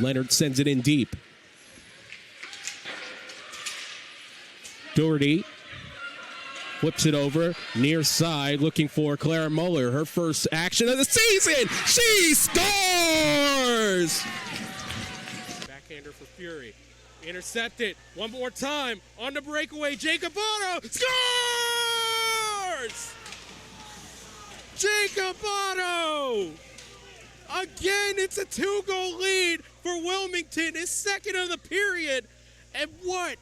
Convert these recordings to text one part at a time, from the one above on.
Leonard sends it in deep. Doherty flips it over, near side, looking for Clara Muller. Her first action of the season. She scores! Backhander for Fury. Intercepted. One more time. On the breakaway, Jacob Otto scores! Jacob Otto! Again, it's a 2-goal lead for Wilmington. His second of the period. And what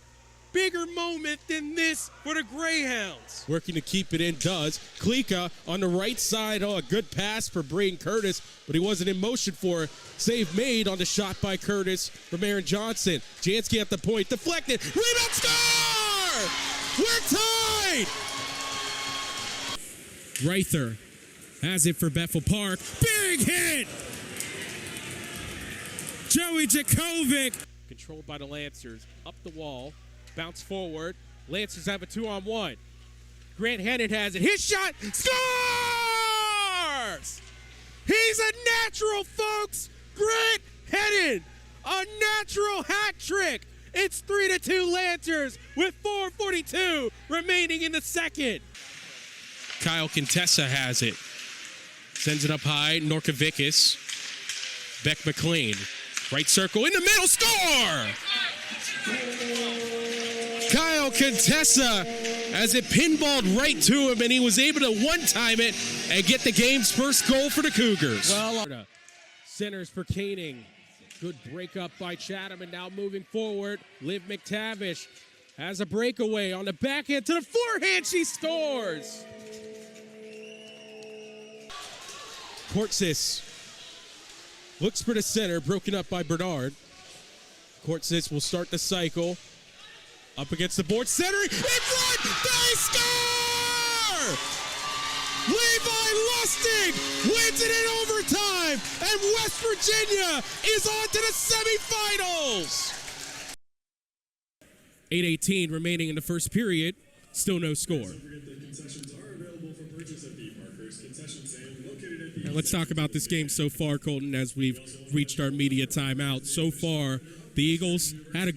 bigger moment than this for the Greyhounds? Working to keep it in does. Klika on the right side. Oh, a good pass for Braden Curtis, but he wasn't in motion for it. Save made on the shot by Curtis from Aaron Johnson. Jansky at the point. Deflected. Rebound score! We're tied! Reither has it for Bethel Park. Big hit! Joey Jakovic. Controlled by the Lancers. Up the wall. Bounce forward. Lancers have a 2-on-1. Grant Hennon has it. His shot. Scores! He's a natural, folks. Grant Hennon. A natural hat trick. It's 3-2 Lancers with 4:42 remaining in the second. Kyle Contessa has it. Sends it up high. Norkovicus. Beck McLean. Right circle in the middle. Score! Kyle Contessa as it pinballed right to him, and he was able to one-time it and get the game's first goal for the Cougars. Well, centers for Koenig. Good break up by Chatham, and now moving forward, Liv McTavish has a breakaway on the backhand to the forehand. She scores! Cortsis looks for the center, broken up by Bernard. Cortsis will start the cycle. Up against the board, centering, in front, they score! Levi Lustig wins it in overtime, and West Virginia is on to the semifinals! 8:18 remaining in the first period, still no score. Now let's talk about this game so far, Colton, as we've reached our media timeout. So far, the Eagles had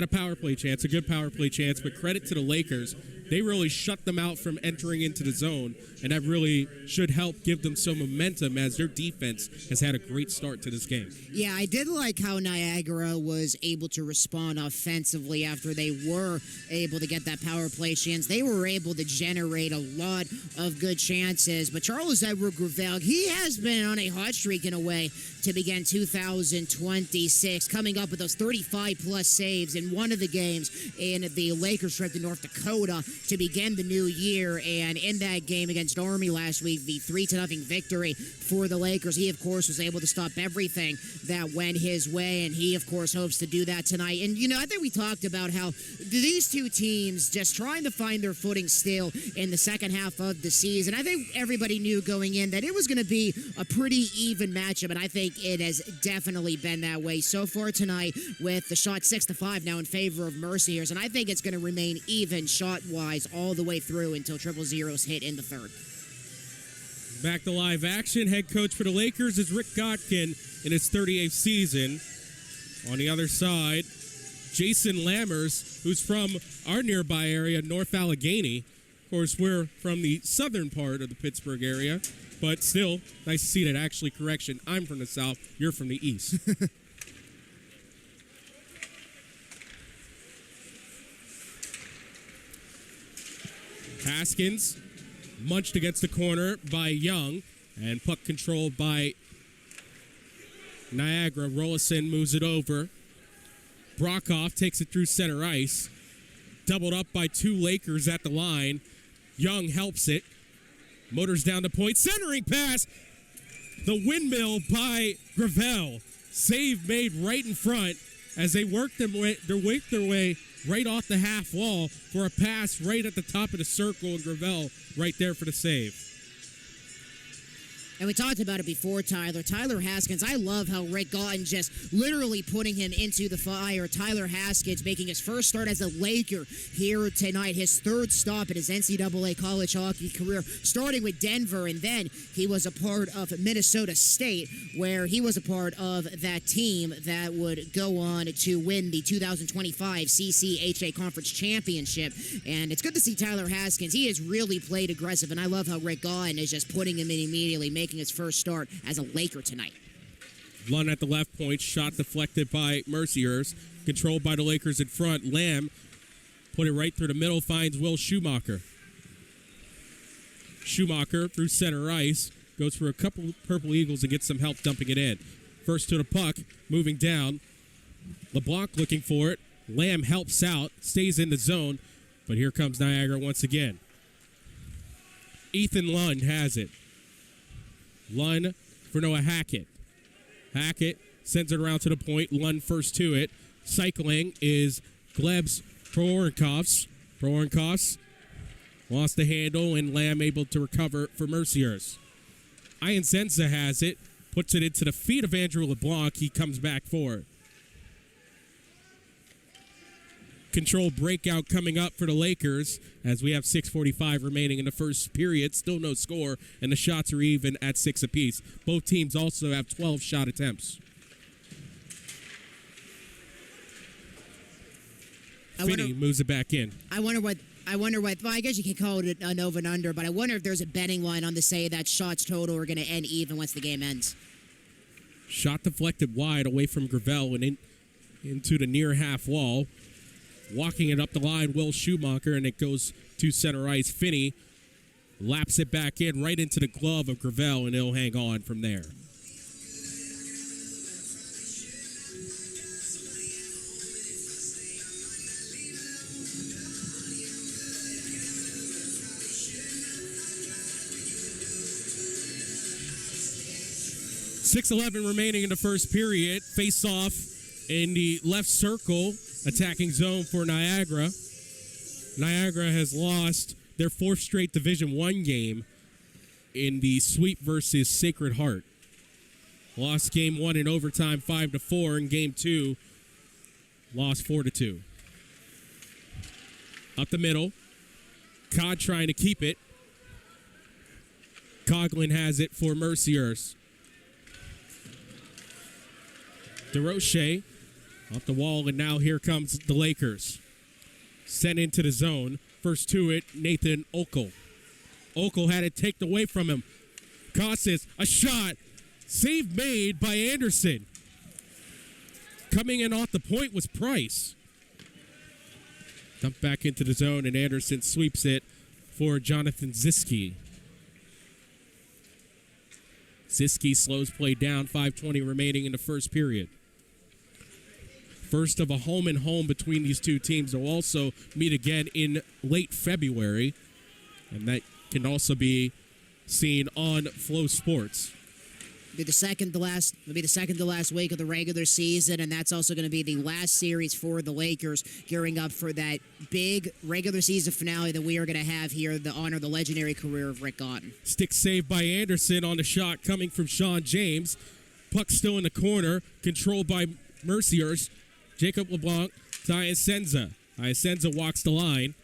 a power play chance, a good power play chance, but credit to the Lakers. They really shut them out from entering into the zone, and that really should help give them some momentum as their defense has had a great start to this game. Yeah, I did like how Niagara was able to respond offensively after they were able to get that power play chance. They were able to generate a lot of good chances, but Charles Edward Gravel, he has been on a hot streak in a way to begin 2026, coming up with those 35-plus saves in one of the games in the Lakers trip to North Dakota to begin the new year. And in that game against Army last week, the 3-0 victory for the Lakers, he, of course, was able to stop everything that went his way, and he, of course, hopes to do that tonight. And, you know, I think we talked about how these two teams just trying to find their footing still in the second half of the season. I think everybody knew going in that it was going to be a pretty even matchup, and I think it has definitely been that way so far tonight, with the shot 6-5 now in favor of Mercyhurst, and I think it's going to remain even shot-wise all the way through until triple zeros hit in the third. Back to live action. Head coach for the Lakers is Rick Gotkin in his 38th season. On the other side, Jason Lammers, who's from our nearby area, North Allegheny. Of course, we're from the southern part of the Pittsburgh area, but still, nice to see that. Actually, correction, I'm from the south, you're from the east. Haskins munched against the corner by Young, and puck controlled by Niagara. Rollison moves it over. Brockhoff takes it through center ice. Doubled up by two Lakers at the line. Young helps it. Motors down the point. Centering pass. The windmill by Gravel. Save made right in front as they work their way right off the half wall for a pass right at the top of the circle, and Gravel right there for the save. And we talked about it before, Tyler. Tyler Haskins, I love how Rick Gautin just literally putting him into the fire. Tyler Haskins making his first start as a Laker here tonight, his third stop in his NCAA college hockey career, starting with Denver, and then he was a part of Minnesota State, where he was a part of that team that would go on to win the 2025 CCHA Conference Championship. And it's good to see Tyler Haskins. He has really played aggressive, and I love how Rick Gautin is just putting him in immediately, making his first start as a Laker tonight. Lund at the left point, shot deflected by Mercyhurst, controlled by the Lakers in front. Lamb put it right through the middle, finds Will Schumacher. Schumacher through center ice, goes for a couple Purple Eagles and gets some help dumping it in. First to the puck, moving down. LeBlanc looking for it. Lamb helps out, stays in the zone, but here comes Niagara once again. Ethan Lund has it. Lund for Noah Hackett. Hackett sends it around to the point. Lund first to it. Cycling is Gleb's Prohorenkovs. Prohorenkovs lost the handle, and Lamb able to recover for Mercyhurst. Iansenza has it. Puts it into the feet of Andrew LeBlanc. He comes back for it. Controlled breakout coming up for the Lakers as we have 6:45 remaining in the first period. Still no score, and the shots are even at 6 apiece. Both teams also have 12 shot attempts. Finney moves it back in. I wonder what, well, I guess you can call it an over and under, but I wonder if there's a betting line on to say that shots total are going to end even once the game ends. Shot deflected wide away from Gravel and into the near half wall. Walking it up the line, Will Schumacher, and it goes to center ice. Finney laps it back in right into the glove of Gravel, and he'll hang on from there. .6:11 remaining in the first period. Face off in the left circle. Attacking zone for Niagara. Niagara has lost their fourth straight Division I game in the sweep versus Sacred Heart. Lost game 1 in overtime 5-4, and game 2 lost 4-2. Up the middle. Cod trying to keep it. Coughlin has it for Mercyhurst. DeRoche off the wall, and now here comes the Lakers. Sent into the zone. First to it, Nathan Okel. Okel had it taken away from him. Costas, a shot. Save made by Anderson. Coming in off the point was Price. Dumped back into the zone, and Anderson sweeps it for Jonathan Ziske. Ziske slows play down, 5:20 remaining in the first period. First of a home and home between these two teams. They'll also meet again in late February, and that can also be seen on Flow Sports. It'll be the second to last week of the regular season, and that's also going to be the last series for the Lakers, gearing up for that big regular season finale that we are going to have here to honor the legendary career of Rick Gautin. Stick save by Anderson on the shot coming from Sean James. Puck still in the corner, controlled by Mercyhurst. Jacob LeBlanc to Iansenza. Iansenza walks the line.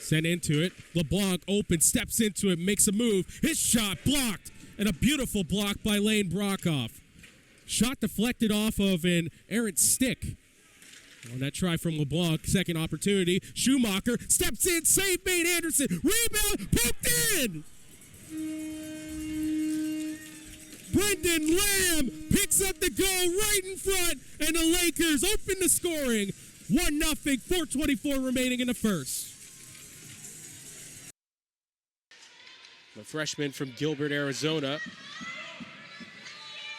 Sent into it. LeBlanc open, steps into it, makes a move. His shot blocked. And a beautiful block by Lane Brockhoff. Shot deflected off of an errant stick. On that try from LeBlanc, second opportunity. Schumacher steps in, save made Anderson. Rebound, poked in! Brendan Lamb picks up the goal right in front, and the Lakers open the scoring. 1-0, 4:24 remaining in the first. The freshman from Gilbert, Arizona,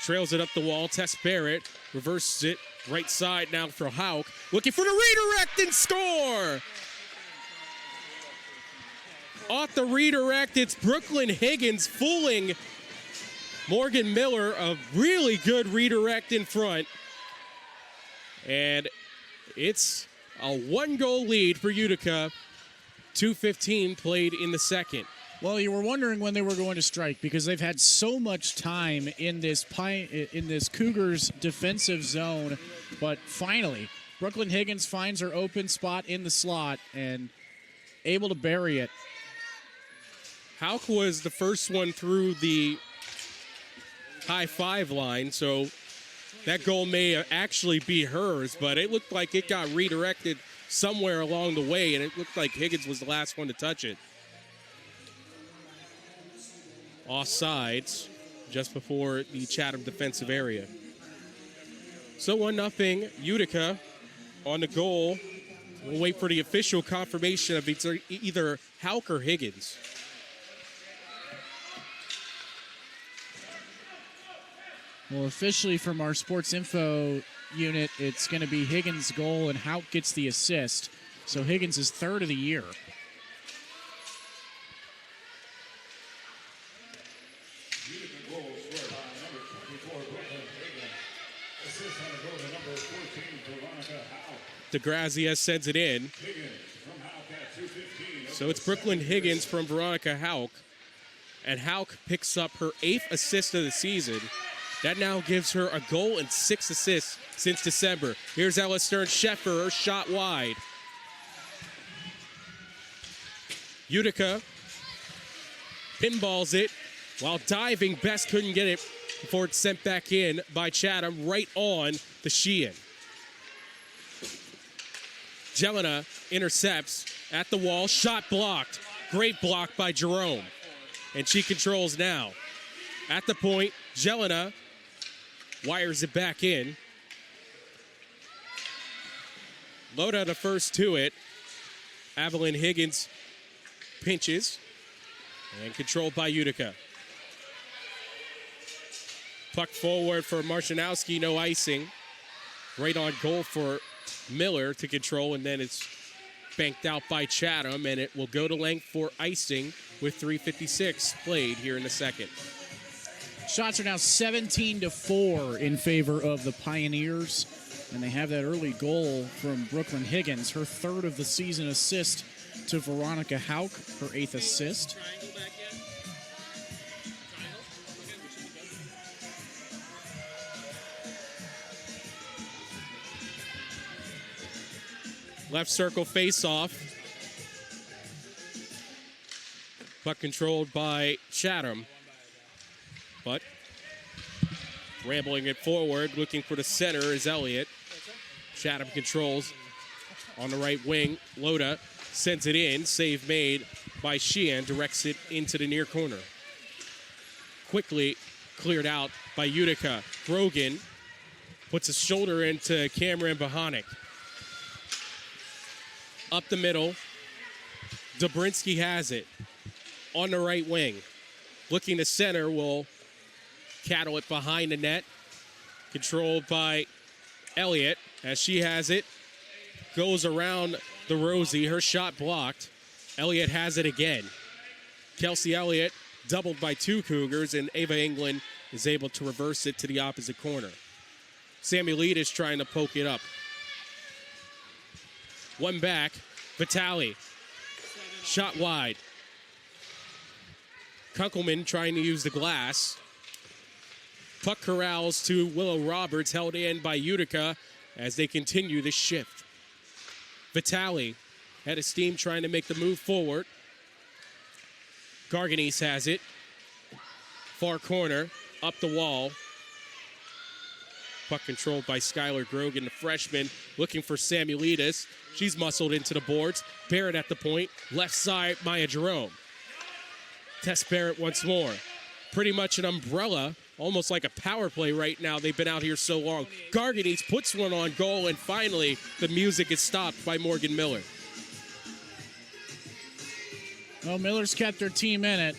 trails it up the wall. Tess Barrett reverses it right side now for Hauk. Looking for the redirect and score! Off the redirect, it's Brooklyn Higgins fooling Morgan Miller. A really good redirect in front. And it's a 1-goal lead for Utica. 2:15 played in the second. Well, you were wondering when they were going to strike because they've had so much time in this Cougars defensive zone, but finally, Brooklyn Higgins finds her open spot in the slot and able to bury it. Hauk was the first one through the high five line, so that goal may actually be hers, but it looked like it got redirected somewhere along the way, and it looked like Higgins was the last one to touch it. Offsides just before the Chatham defensive area. So 1-0 Utica on the goal. We'll wait for the official confirmation of either Hauk or Higgins. Well, officially from our sports info unit, it's going to be Higgins' goal, and Hauk gets the assist. So Higgins is third of the year. DeGrazia sends it in. So it's Brooklyn Higgins from Veronica Hauk. And Hauk picks up her 8th assist of the season. That now gives her a goal and 6 assists since December. Here's Ella Stern-Sheffer, her shot wide. Utica pinballs it while diving. Best couldn't get it before it's sent back in by Chatham right on the Sheehan. Jelena intercepts at the wall. Shot blocked. Great block by Jerome. And she controls now. At the point, Jelena wires it back in. Loda the first to it. Evelyn Higgins pinches. And controlled by Utica. Puck forward for Marcinowski, no icing. Right on goal for Miller to control, and then it's banked out by Chatham, and it will go to length for icing with 3:56 played here in the second. Shots are now 17-4 in favor of the Pioneers, and they have that early goal from Brooklyn Higgins, her 3rd of the season assist to Veronica Hauk, her 8th assist. Left circle face-off. Puck controlled by Chatham. But rambling it forward, looking for the center is Elliott. Chatham controls on the right wing. Loda sends it in. Save made by Sheehan. Directs it into the near corner. Quickly cleared out by Utica. Grogan puts a shoulder into Cameron Bohanic. Up the middle. Dobrinsky has it. On the right wing. Looking to center, will cattle it behind the net. Controlled by Elliott as she has it. Goes around the Rosie. Her shot blocked. Elliott has it again. Kelsey Elliott doubled by 2 Cougars, and Ava England is able to reverse it to the opposite corner. Samuelidis trying to poke it up. One back. Vitale. Shot wide. Kunkelman trying to use the glass. Puck corrals to Willow Roberts, held in by Utica as they continue the shift. Vitale had a steam trying to make the move forward. Garganese has it. Far corner, up the wall. Puck controlled by Skylar Grogan, the freshman, looking for Samuelidis. She's muscled into the boards. Barrett at the point. Left side, Maya Jerome. Tess Barrett once more. Pretty much an umbrella, almost like a power play right now. They've been out here so long. Garganese puts one on goal, and finally the music is stopped by Morgan Miller. Well, Miller's kept her team in it.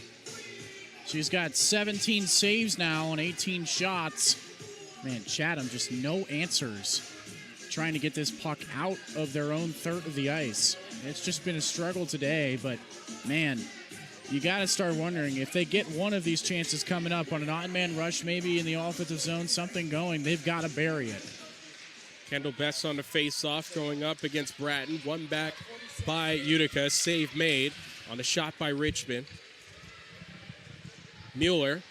She's got 17 saves now on 18 shots. Man, Chatham just no answers trying to get this puck out of their own third of the ice. It's just been a struggle today, but man, you got to start wondering if they get one of these chances coming up on an odd man rush, maybe in the offensive zone, something going, they've got to bury it. Kendall Best on the face-off going up against Bratton. One back by Utica. Save made on a shot by Richmond. Mueller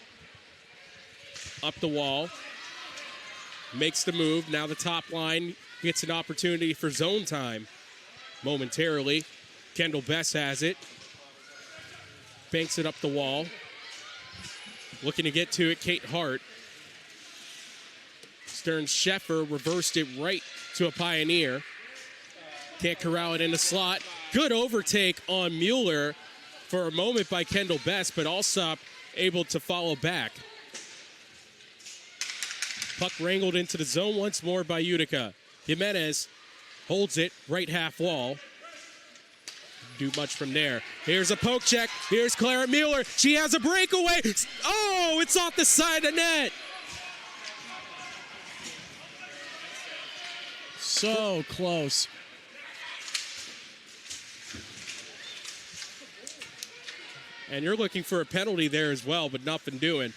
up the wall, makes the move. Now the top line gets an opportunity for zone time momentarily. Kendall Bess has it. Banks it up the wall. Looking to get to it, Kate Hart. Stern Sheffer reversed it right to a Pioneer. Can't corral it in the slot. Good overtake on Mueller for a moment by Kendall Bess, but Alsop able to follow back. Puck wrangled into the zone once more by Utica. Jimenez holds it right half wall. Do much from there. Here's a poke check. Here's Clara Mueller. She has a breakaway. Oh, it's off the side of net. So close. And you're looking for a penalty there as well, but nothing doing.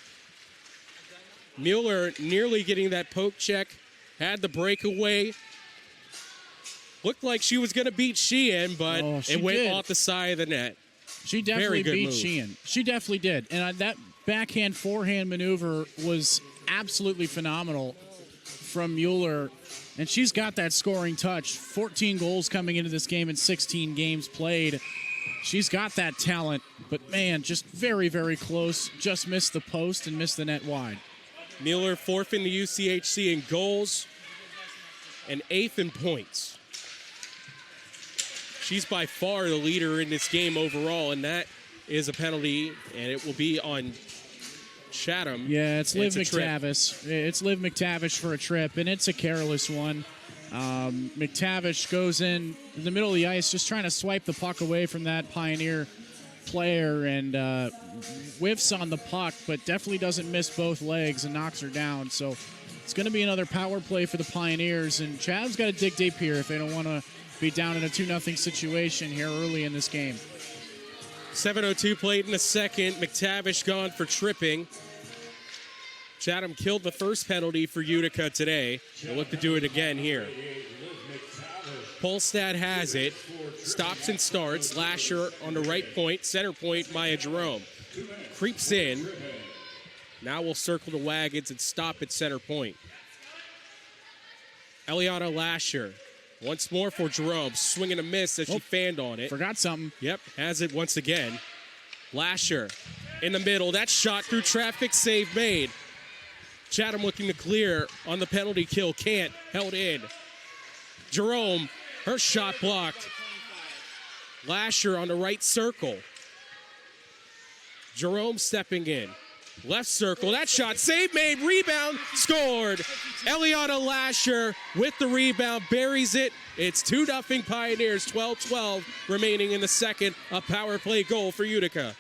Mueller nearly getting that poke check. Had the breakaway. Looked like she was going to beat Sheehan, but it went off the side of the net. She definitely beat move. Sheehan. She definitely did. And that backhand forehand maneuver was absolutely phenomenal from Mueller. And she's got that scoring touch. 14 goals coming into this game in 16 games played. She's got that talent. But, man, just very, very close. Just missed the post and missed the net wide. Mueller fourth in the UCHC in goals and eighth in points. She's by far the leader in this game overall, and that is a penalty, and it will be on Chatham. Yeah, it's Liv McTavish. It's Liv McTavish for a trip, and it's a careless one. McTavish goes in the middle of the ice just trying to swipe the puck away from that Pioneer player and whiffs on the puck, but definitely doesn't miss both legs and knocks her down. So it's going to be another power play for the Pioneers, and Chatham's got to dig deep here if they don't want to be down in a 2-0 situation here early in this game. 7:02 played in the second. McTavish gone for tripping. Chatham killed the first penalty for Utica today. They'll look to do it again here. Polstad has it. Stops and starts. Lasher on the right point. Center point, Maya Jerome. Creeps in. Now we'll circle the wagons and stop at center point. Eliana Lasher. Once more for Jerome. Swing and a miss as she fanned on it. Forgot something. Yep, has it once again. Lasher in the middle. That shot through traffic, save made. Chatham looking to clear on the penalty kill. Can't. Held in. Jerome, her shot blocked. Lasher on the right circle. Jerome stepping in. Left circle, that shot, save made, rebound, scored. Eliana Lasher with the rebound, buries it. It's 2-0 Pioneers, 12-12 remaining in the second. A power play goal for Utica.